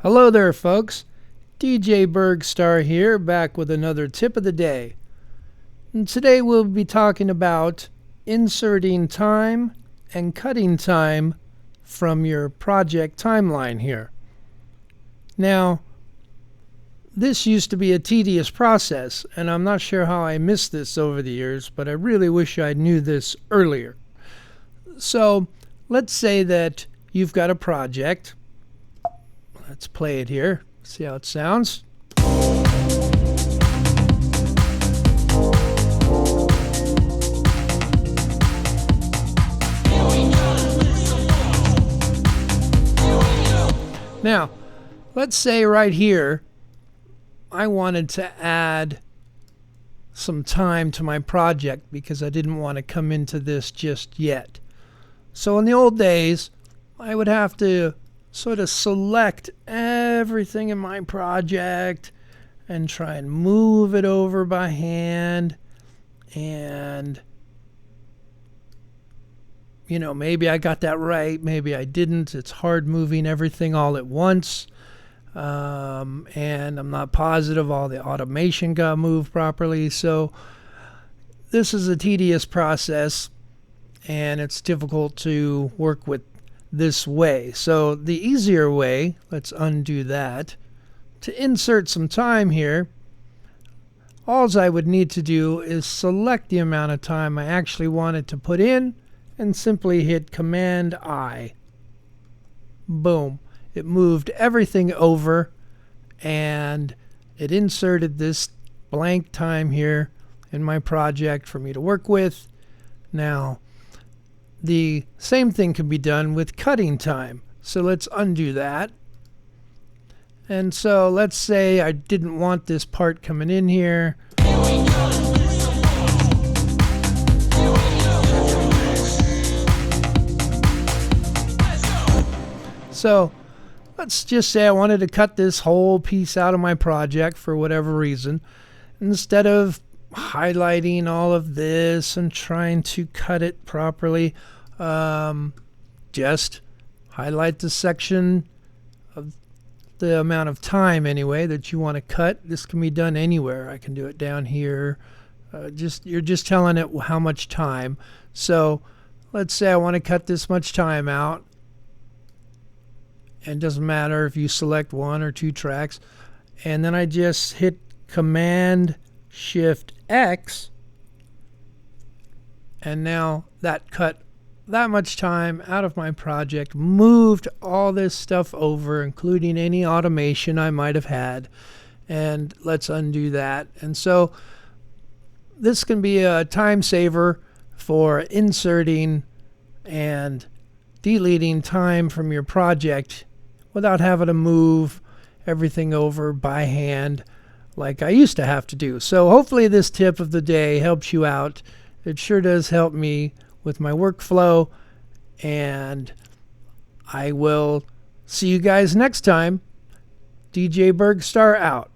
Hello there, folks. DJ Burgstarre here, back with another tip of the day. And today we'll be talking about inserting time and cutting time from your project timeline here. Now, this used to be a tedious process, and I'm not sure how I missed this over the years, but I really wish I knew this earlier. So, let's say that you've got a project. Let's play it here, see how it sounds. Now, let's say right here, I wanted to add some time to my project because I didn't want to come into this just yet. So in the old days, I would have to sort of select everything in my project and try and move it over by hand, and maybe I got that right, maybe I didn't. It's hard moving everything all at once, and I'm not positive all the automation got moved properly. So this is a tedious process, and it's difficult to work with this way. So the easier way, let's undo that, to insert some time here, all I would need to do is select the amount of time I actually wanted to put in and simply hit Command I. Boom. It moved everything over and it inserted this blank time here in my project for me to work with. Now, the same thing can be done with cutting time. So let's undo that. And so let's say I didn't want this part coming in here. So let's just say I wanted to cut this whole piece out of my project for whatever reason. Instead of highlighting all of this and trying to cut it properly, just highlight the section of the amount of time anyway that you want to cut. This can be done anywhere. I can do it down here. You're just telling it how much time. So let's say I want to cut this much time out. And it doesn't matter if you select one or two tracks. And then I just hit Command Shift X, and now that cut that much time out of my project, moved all this stuff over, including any automation I might have had. And let's undo that. And so this can be a time saver for inserting and deleting time from your project without having to move everything over by hand like I used to have to do. So hopefully this tip of the day helps you out. It sure does help me with my workflow, and I will see you guys next time. DJ Burgstarre out.